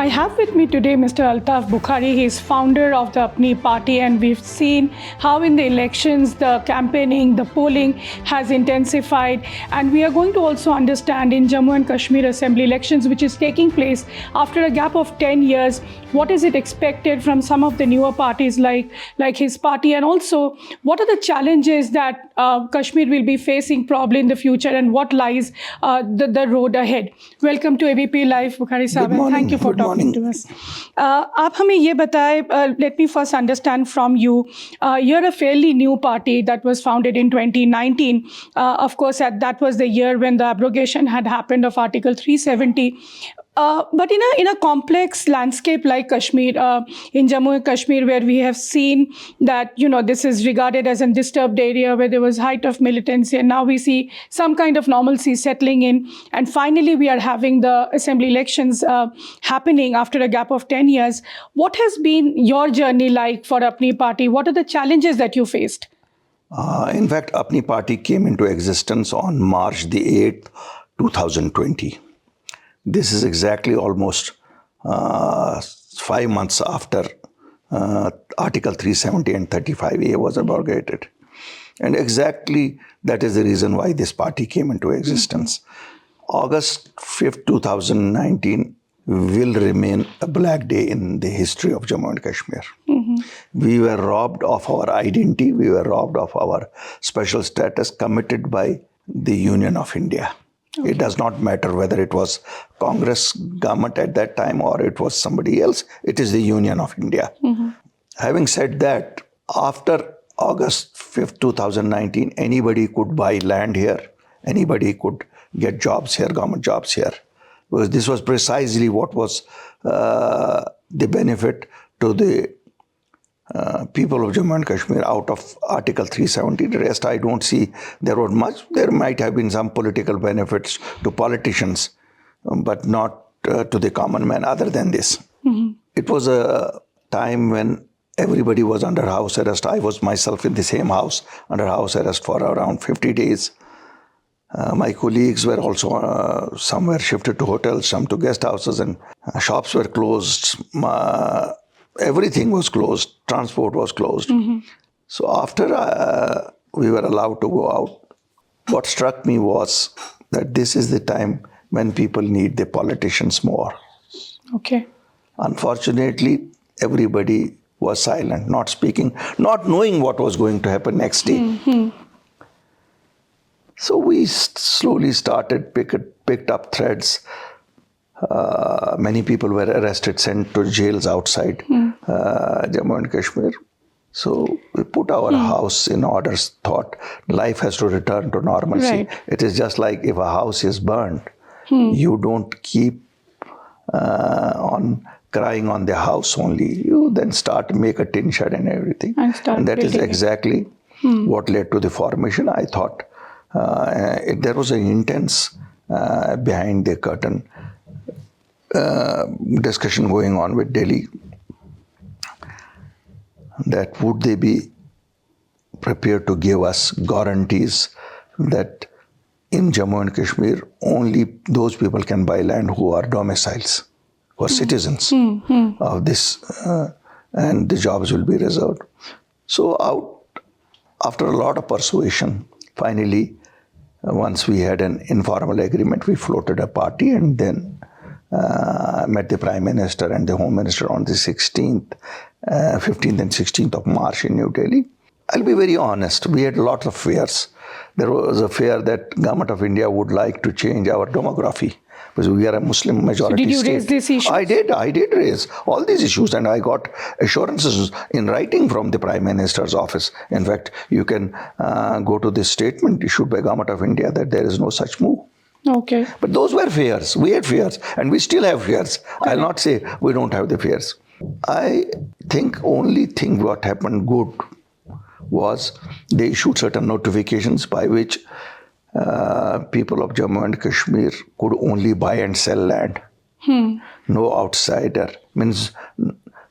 I have with me today Mr. Altaf Bukhari. He is founder of the Apni Party, and we've seen how in the elections, the campaigning, the polling has intensified. And we are going to also understand in Jammu and Kashmir Assembly elections, which is taking place after a gap of 10 years, what is it expected from some of the newer parties like his party, and also what are the challenges that Kashmir will be facing probably in the future, and what lies the road ahead. Welcome to ABP Live, Bukhari Sahib, and thank you for talking to us. आप हमें ये बताएं, let me first understand from you, you're a fairly new party that was founded in 2019. Of course, that was the year when the abrogation had happened of Article 370. But in a complex landscape like Kashmir, in Jammu and Kashmir, where we have seen that, this is regarded as a disturbed area where there was height of militancy, and now we see some kind of normalcy settling in. And finally, we are having the assembly elections happening after a gap of 10 years. What has been your journey like for Apni Party? What are the challenges that you faced? In fact, Apni Party came into existence on March the 8th, 2020. This is exactly almost 5 months after Article 370 and 35A was abrogated. And exactly that is the reason why this party came into existence. August 5th, 2019 will remain a black day in the history of Jammu and Kashmir. We were robbed of our identity. We were robbed of our special status committed by the Union of India. Okay. It does not matter whether it was Congress government at that time or it was somebody else. It is the Union of India. Having said that, after August 5th, 2019, anybody could buy land here. Anybody could get jobs here, government jobs here. Because this was precisely what was the benefit to the people of Jammu and Kashmir out of Article 370. The rest, I don't see there was much. There might have been some political benefits to politicians, but not to the common man other than this. It was a time when everybody was under house arrest. I was myself in the same house under house arrest for around 50 days. My colleagues were also, some were shifted to hotels, some to guest houses, and shops were closed. Everything was closed. Transport was closed. So after we were allowed to go out, what struck me was that this is the time when people need the politicians more. Okay. Unfortunately, everybody was silent, not speaking, not knowing what was going to happen next day. So we slowly started, picked up threads. Many people were arrested, sent to jails outside Jammu and Kashmir. So we put our house in order, thought life has to return to normalcy. Right. It is just like if a house is burned, you don't keep on crying on the house only. You then start to make a tin shed and everything. And that is exactly what led to the formation. I thought there was an intense behind the curtain discussion going on with Delhi, that would they be prepared to give us guarantees that in Jammu and Kashmir only those people can buy land who are domiciles, who are citizens of this, and the jobs will be reserved. So after a lot of persuasion, finally, once we had an informal agreement, we floated a party and then met the Prime Minister and the Home Minister on the 15th and 16th of March in New Delhi. I'll be very honest, we had lots of fears. There was a fear that Government of India would like to change our demography because we are a Muslim majority state. So did you raise these issues? I did raise all these issues, and I got assurances in writing from the Prime Minister's office. In fact, you can go to this statement issued by Government of India that there is no such move. Okay. But those were fears. We had fears, and we still have fears. I'll not say we don't have the fears. I think only thing what happened good was they issued certain notifications by which people of Jammu and Kashmir could only buy and sell land. No outsider. Means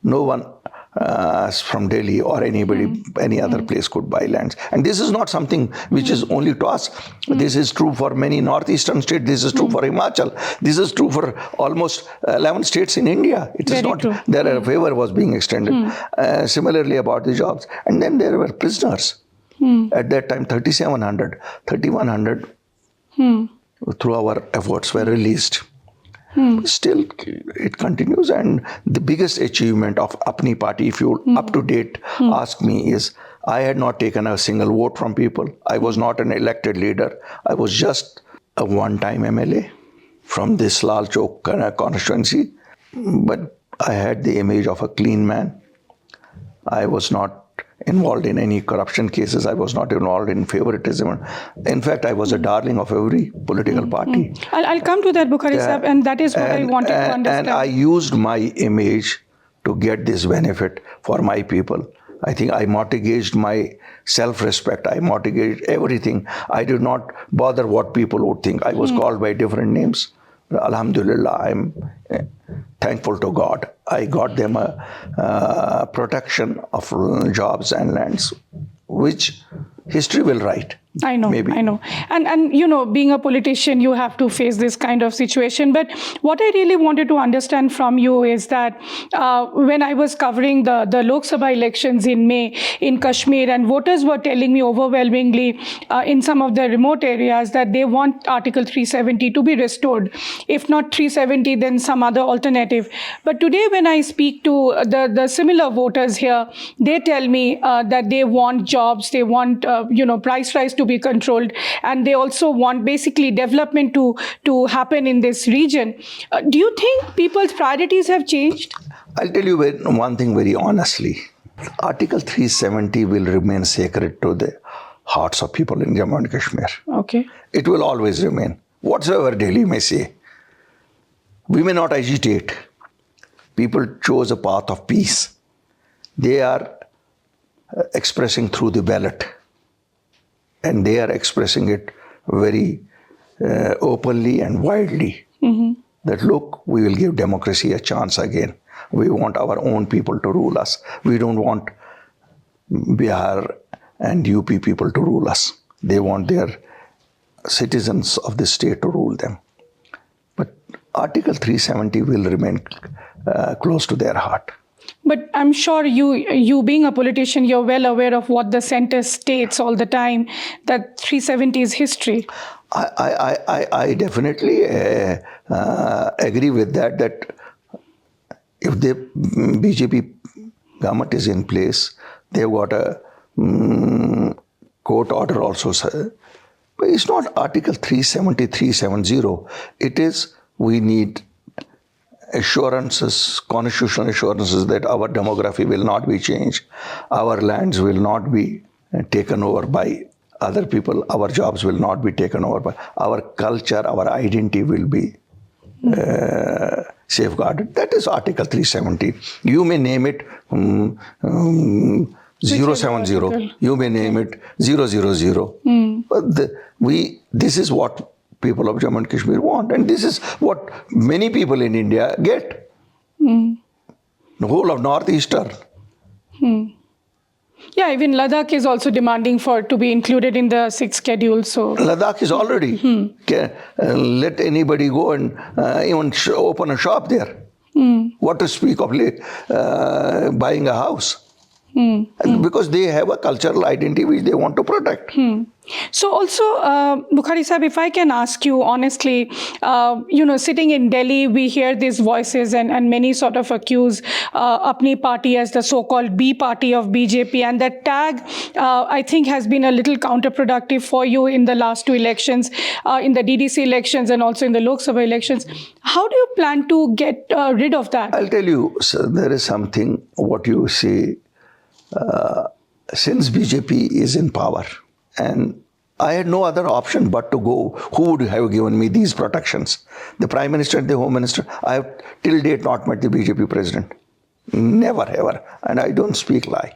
no one from Delhi or anybody, any other place could buy lands. And this is not something which is only to us. This is true for many northeastern states. This is true for Himachal. This is true for almost 11 states in India. It is Very not, true. there a favor was being extended. Similarly about the jobs. And then there were prisoners. At that time, 3,700, 3,100 through our efforts were released. Still, it continues, and the biggest achievement of Apni Party, if you up to date ask me, is I had not taken a single vote from people. I was not an elected leader. I was just a one-time MLA from this Lal Chowk constituency, but I had the image of a clean man. I was not involved in any corruption cases. I was not involved in favoritism. In fact, I was a darling of every political party. I'll come to that, Bukhari Sahib, and that is what I wanted to understand. And I used my image to get this benefit for my people. I think I mortgaged my self-respect. I mortgaged everything. I did not bother what people would think. I was called by different names. Alhamdulillah, I'm thankful to God. I got them a protection of jobs and lands, which history will write. I know, maybe. I know. And you know, being a politician, you have to face this kind of situation. But what I really wanted to understand from you is that when I was covering the Lok Sabha elections in May in Kashmir, and voters were telling me overwhelmingly in some of the remote areas that they want Article 370 to be restored. If not 370, then some other alternative. But today when I speak to the similar voters here, they tell me that they want jobs, they want, price rise to be controlled, and they also want basically development to happen in this region. Do you think people's priorities have changed? I'll tell you one thing very honestly. Article 370 will remain sacred to the hearts of people in Jammu and Kashmir. Okay. It will always remain. Whatsoever Delhi may say. We may not agitate. People chose a path of peace. They are expressing through the ballot. And they are expressing it very openly and widely. That look, we will give democracy a chance again. We want our own people to rule us. We don't want Bihar and UP people to rule us. They want their citizens of the state to rule them. But Article 370 will remain close to their heart. But I'm sure you being a politician, you're well aware of what the center states all the time, that 370 is history. I definitely agree with that if the BJP government is in place, they've got a court order also. But it's not Article 370, 370. It is, we need assurances, constitutional assurances that our demography will not be changed, our lands will not be taken over by other people, our jobs will not be taken over by, our culture, our identity will be safeguarded. That is Article 370. You may name it 070, you may name it 000. But this is what people of Jammu and Kashmir want, and this is what many people in India get. The whole of Northeastern. Yeah, even Ladakh is also demanding to be included in the 6th schedule. So Ladakh is already. Let anybody go and even open a shop there. What to speak of buying a house? Because they have a cultural identity which they want to protect. So also, Bukhari Sahib, if I can ask you honestly, sitting in Delhi, we hear these voices and many sort of accuse Apni Party as the so-called B party of BJP. And that tag, I think, has been a little counterproductive for you in the last 2 elections, in the DDC elections and also in the Lok Sabha elections. How do you plan to get rid of that? I'll tell you, sir, there is something, what you say, since BJP is in power, and I had no other option but to go. Who would have given me these protections? The Prime Minister and the Home Minister. I have till date not met the BJP President. Never, ever. And I don't speak lie.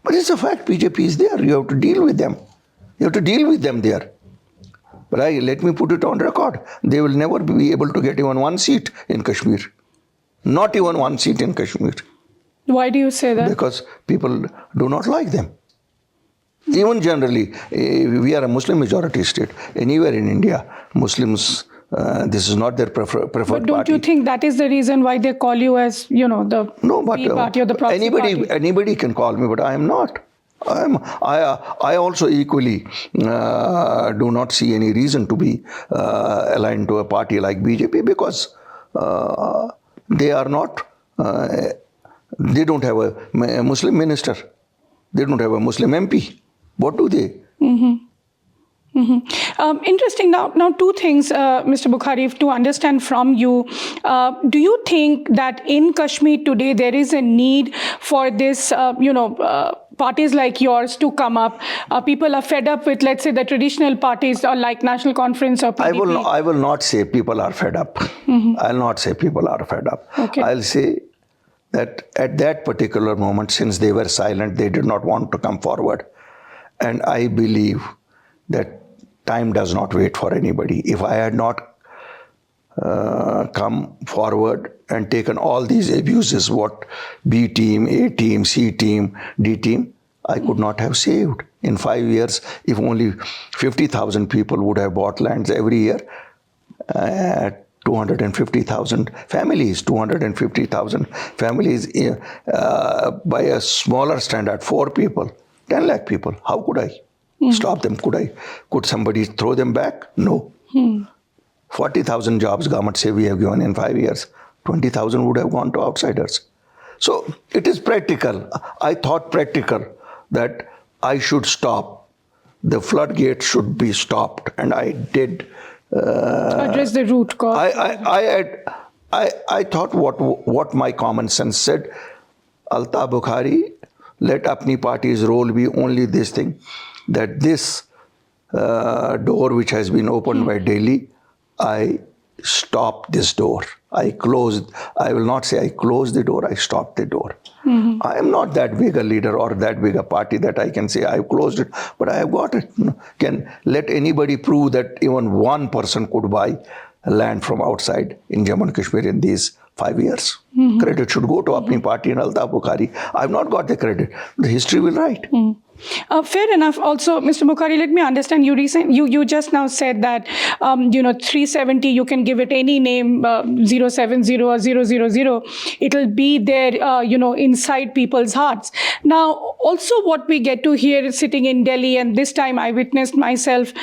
But it's a fact, BJP is there. You have to deal with them. You have to deal with them there. But let me put it on record. They will never be able to get even 1 seat in Kashmir. Not even 1 seat in Kashmir. Why do you say that? Because people do not like them. Even generally, we are a Muslim majority state. Anywhere in India, Muslims, this is not their preferred But don't party. you think that is the reason why they call you as, the P party or the proxy party? Anybody can call me, but I am not. I also equally do not see any reason to be aligned to a party like BJP, because they are not, they don't have a Muslim minister. They don't have a Muslim MP. What do they? Interesting. Now, two things, Mr. Bukhari, to understand from you. Do you think that in Kashmir today there is a need for this, parties like yours to come up? People are fed up with, let's say, the traditional parties or like National Conference or PDP. I will not say people are fed up. I'll not say people are fed up. Okay. I'll say that at that particular moment, since they were silent, they did not want to come forward. And I believe that time does not wait for anybody. If I had not come forward and taken all these abuses, what B team, A team, C team, D team, I could not have saved. In 5 years, if only 50,000 people would have bought lands every year, 250,000 families, 250,000 families by a smaller standard, 4 people, 10 lakh people. How could I stop them? Could somebody throw them back? No. 40,000 jobs government say we have given in 5 years. 20,000 would have gone to outsiders. So it is practical. I thought practical that I should stop. The floodgates should be stopped, and I did. Address the root cause. I thought what my common sense said. Altaf Bukhari, let Apni Party's role be only this thing, that this door which has been opened by Delhi, I stopped this door. I will not say I closed the door, I stopped the door. I am not that big a leader or that big a party that I can say I closed it, but I have got it. Can let anybody prove that even one person could buy land from outside in Jammu and Kashmir in these 5 years? Credit should go to Apni Party and Altaf Bukhari. I have not got the credit. The history will write. Fair enough. Also, Mr. Bukhari, let me understand. You just now said that 370. You can give it any name, 070 or 000. It'll be there, inside people's hearts. Now, also, what we get to hear sitting in Delhi, and this time I witnessed myself,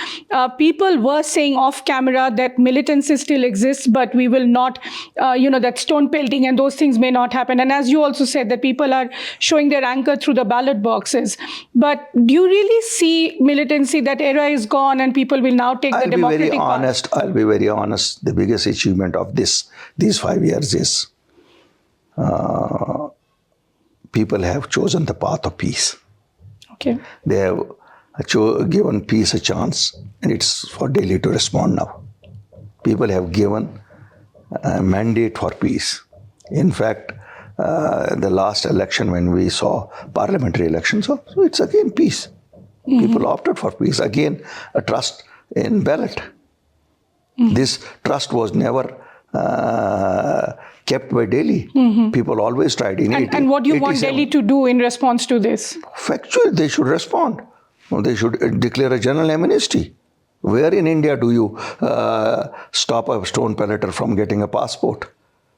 people were saying off camera that militancy still exists, but we will not, that stone pelting and those things may not happen. And as you also said, that people are showing their anger through the ballot boxes. But do you really see militancy, that era is gone and people will now take the democratic path? I'll be very honest. The biggest achievement of these 5 years is people have chosen the path of peace. Okay. They have given peace a chance, and it's for Delhi to respond now. People have given a mandate for peace. In fact, the last election when we saw parliamentary elections, so it's again peace. People opted for peace. Again, a trust in ballot. This trust was never kept by Delhi. People always tried. And what do you want Delhi to do in response to this? Factually, they should respond. They should declare a general amnesty. Where in India do you stop a stone pelleter from getting a passport,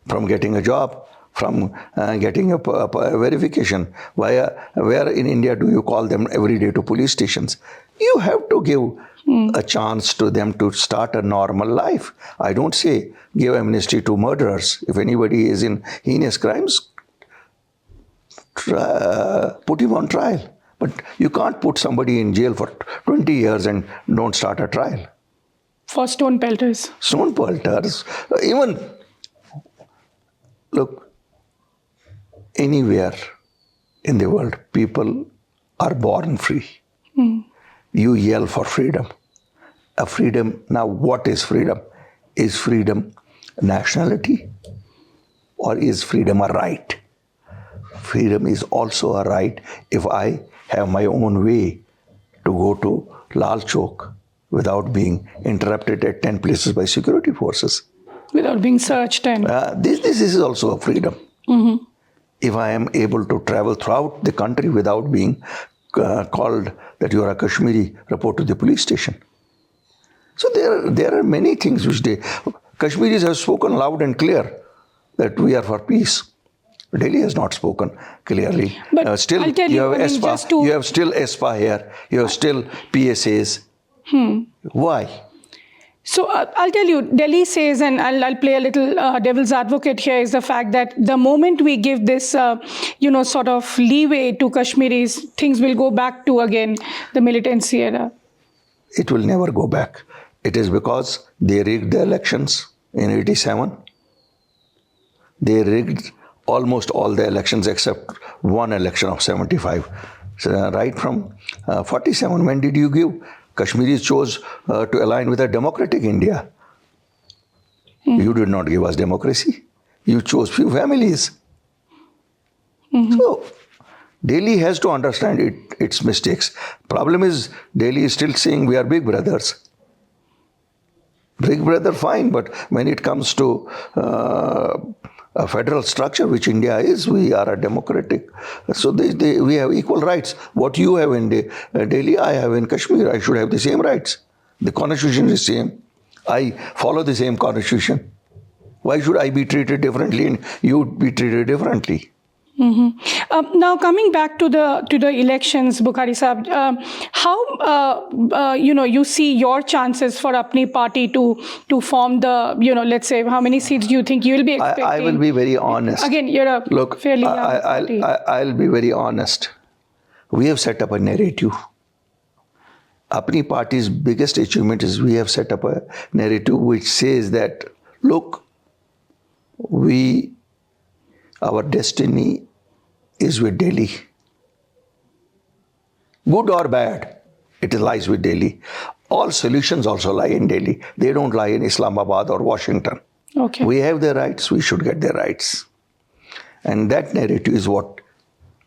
from getting a job, from getting a verification? Where in India do you call them every day to police stations? You have to give a chance to them to start a normal life. I don't say give amnesty to murderers. If anybody is in heinous crimes, put him on trial. But you can't put somebody in jail for 20 years and don't start a trial. For stone pelters. Stone pelters. Even, look, anywhere in the world, people are born free. You yell for freedom. A freedom, now what is freedom? Is freedom nationality? Or is freedom a right? Freedom is also a right if I have my own way to go to Lal Chowk without being interrupted at 10 places by security forces. Without being searched and... This is also a freedom. if I am able to travel throughout the country without being called that you are a Kashmiri, report to the police station. So there are many things which Kashmiris have spoken loud and clear that we are for peace. Delhi has not spoken clearly. But still, I'll tell you, have ESPA, you have still ESPA here, you have still PSAs. Why? So I'll tell you, Delhi says, and I'll play a little devil's advocate here, is the fact that the moment we give this, sort of leeway to Kashmiris, things will go back to, again, the militancy era. It will never go back. It is because they rigged the elections in 87. They rigged almost all the elections except one election of 75. So, right from 47, when did you give? Kashmiris chose to align with a democratic India. You did not give us democracy. You chose few families. So, Delhi has to understand its mistakes. Problem is, Delhi is still saying we are big brothers. Big brother, fine, but when it comes to a federal structure, which India is, we are a democratic. So we have equal rights. What you have in Delhi, I have in Kashmir. I should have the same rights. The constitution is same. I follow the same constitution. Why should I be treated differently and you be treated differently? Now, coming back to the elections, Bukhari Sahab, how you see your chances for Apni Party to form the, let's say, how many seats do you think you will be expecting? I will be very honest. Again, you're a fairly young party. I'll be very honest. We have set up a narrative. Apni Party's biggest achievement is we have set up a narrative which says that, look, our destiny is with Delhi. Good or bad, it lies with Delhi. All solutions also lie in Delhi. They don't lie in Islamabad or Washington. Okay. We have their rights, we should get their rights. And that narrative is what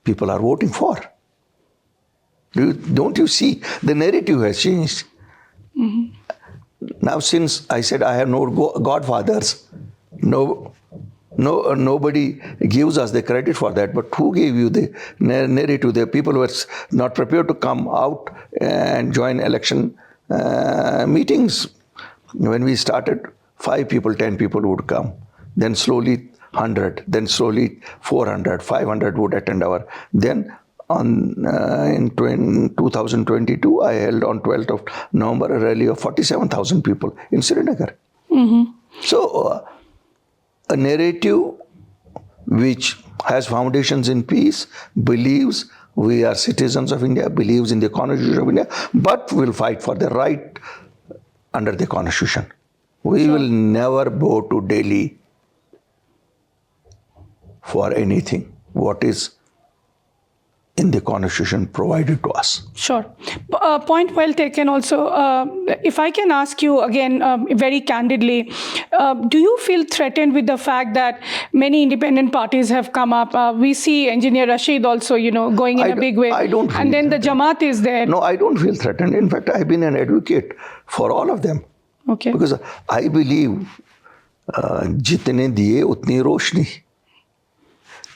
people are voting for. Don't you see? The narrative has changed. Now, since I said I have no godfathers, nobody gives us the credit for that. But who gave you the narrative? The people were not prepared to come out and join election meetings. When we started, 5 people, 10 people would come. Then slowly 100, then slowly 400, 500 would attend our. Then in 2022, I held on 12th of November a rally of 47,000 people in Srinagar. So, a narrative which has foundations in peace, believes we are citizens of India, believes in the Constitution of India, but will fight for the right under the Constitution. We will never go to Delhi for anything. What is in the Constitution provided to us. Sure. Point well taken also. If I can ask you again, very candidly, do you feel threatened with the fact that many independent parties have come up? We see Engineer Rashid also, going in a big way. I don't feel And then threatened. the Jamaat is there. No, I don't feel threatened. In fact, I've been an advocate for all of them. Okay. Because I believe जितने दिए उतनी रोशनी.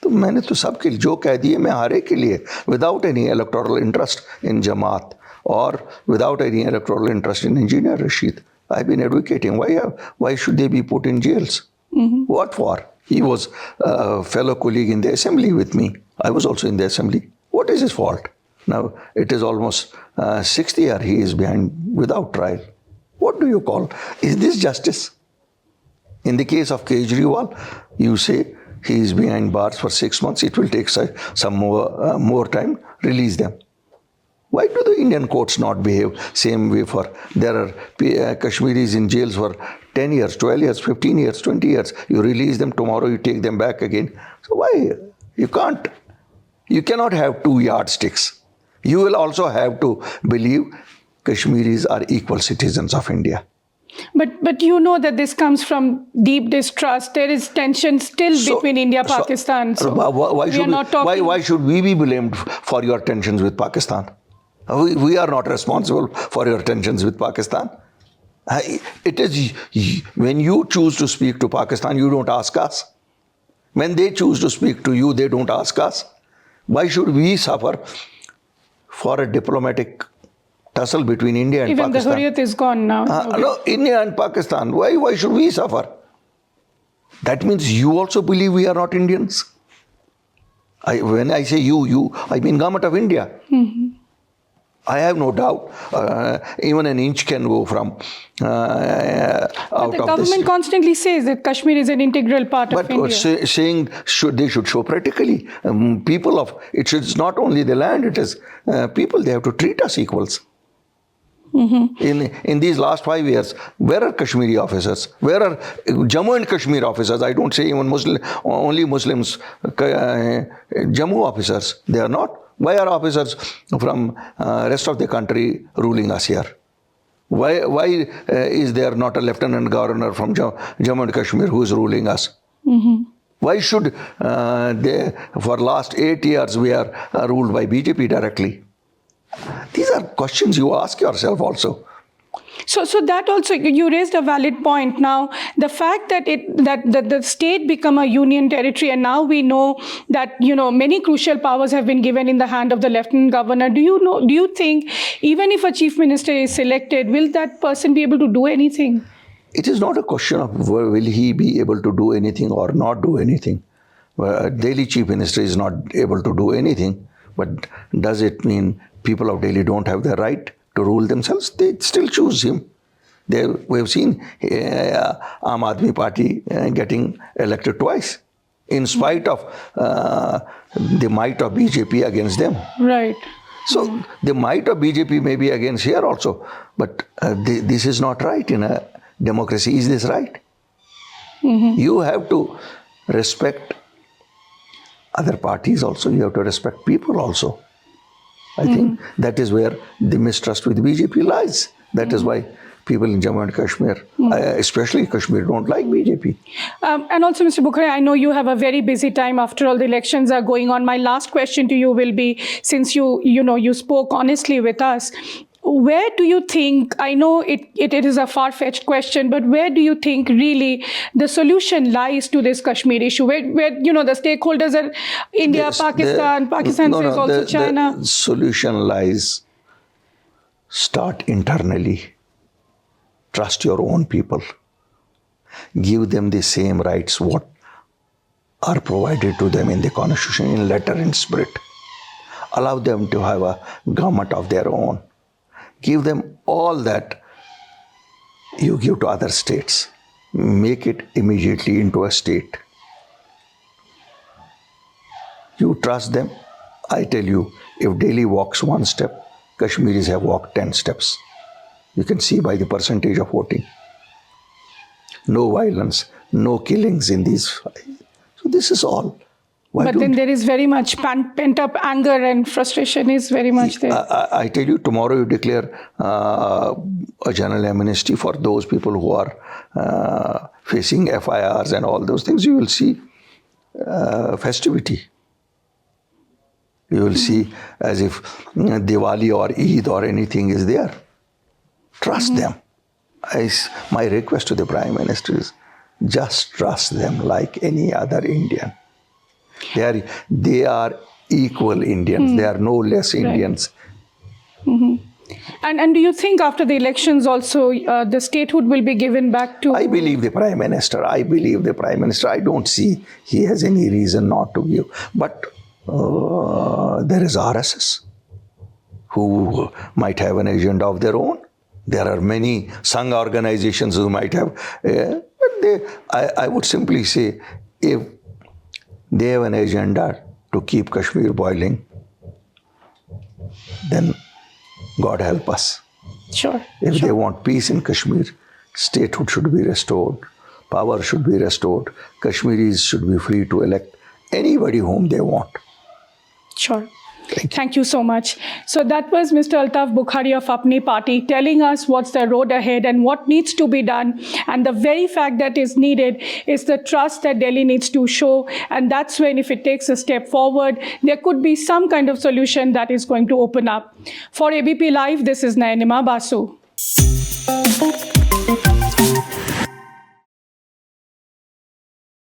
तो मैंने तो सबके जो कह दिए मैं हारे के लिए without any electoral interest in Jamaat or without any electoral interest in Engineer Rashid. I've been advocating. Why should they be put in jails? What for? He was a fellow colleague in the assembly with me. I was also in the assembly. What is his fault? Now, it is almost 6th year he is behind without trial. What do you call? Is this justice? In the case of Kejriwal, you say he is behind bars for 6 months. It will take some more time. Release them. Why do the Indian courts not behave same way for? There are Kashmiris in jails for 10 years, 12 years, 15 years, 20 years. You release them tomorrow, you take them back again. So why? You can't. You cannot have 2 yardsticks. You will also have to believe Kashmiris are equal citizens of India. But you know that this comes from deep distrust. There is tension still between India and Pakistan. So why should we be blamed for your tensions with Pakistan? We are not responsible for your tensions with Pakistan. It is when you choose to speak to Pakistan, you don't ask us. When they choose to speak to you, they don't ask us. Why should we suffer for a diplomatic tussle between India and Even Pakistan? the Hurriyat is gone now. No, India and Pakistan. Why should we suffer? That means you also believe we are not Indians. When I say you, I mean government of India. Mm-hmm. I have no doubt. Even an inch can go from out of The this. government constantly says that Kashmir is an integral part of India. But saying they should show practically. People of it's not only the land, it is people. They have to treat us equals. Mm-hmm. In these last 5 years, where are Kashmiri officers? Where are Jammu and Kashmir officers? I don't say even only Muslims. Jammu officers, they are not. Why are officers from rest of the country ruling us here? Why is there not a lieutenant governor from Jammu and Kashmir who is ruling us? Mm-hmm. Why should for last 8 years we are ruled by BJP directly? These are questions you ask yourself also. So that also, you raised a valid point. Now, the fact that the state become a union territory, and now we know that many crucial powers have been given in the hand of the lieutenant governor. Do you think even if a chief minister is selected, will that person be able to do anything? It is not a question of will he be able to do anything or not do anything. Delhi chief minister is not able to do anything, but does it mean people of Delhi don't have the right to rule themselves? They still choose him. We have seen Aam Aadmi Party getting elected twice, in spite of the might of BJP against them. Right. So the might of BJP may be against here also, but this is not right in a democracy. Is this right? Mm-hmm. You have to respect other parties also. You have to respect people also. I think that is where the mistrust with BJP lies. That is why people in Jammu and Kashmir, especially Kashmir, don't like BJP. And also, Mr. Bukhari, I know you have a very busy time after all the elections are going on. My last question to you will be, since you spoke honestly with us, where do you think, I know it is a far-fetched question, but where do you think really the solution lies to this Kashmir issue? Where the stakeholders are India, Pakistan says also China. The solution lies, start internally. Trust your own people. Give them the same rights what are provided to them in the Constitution, in letter and spirit. Allow them to have a government of their own. Give them all that you give to other states. Make it immediately into a state. You trust them. I tell you, if Delhi walks one step, Kashmiris have walked 10 steps. You can see by the percentage of voting. No violence, no killings in these. So this is all. But then there is very much pent-up anger and frustration is very much there. I tell you, tomorrow you declare a general amnesty for those people who are facing FIRs and all those things. You will see festivity. You will see as if Diwali or Eid or anything is there. Trust them. My request to the Prime Minister is just trust them like any other Indian. They are equal Indians. They are no less Indians. Right. Mm-hmm. And do you think after the elections also the statehood will be given back to... I believe the Prime Minister. I don't see he has any reason not to give. But there is RSS who might have an agenda of their own. There are many Sangh organizations who might have... but I would simply say, if they have an agenda to keep Kashmir boiling, then God help us. Sure. If they want peace in Kashmir, statehood should be restored, power should be restored, Kashmiris should be free to elect anybody whom they want. Sure. Thank you so much. So that was Mr. Altaf Bukhari of Apni Party telling us what's the road ahead and what needs to be done. And the very fact that is needed is the trust that Delhi needs to show. And that's when, if it takes a step forward, there could be some kind of solution that is going to open up. For ABP Live, this is Nayanima, Basu.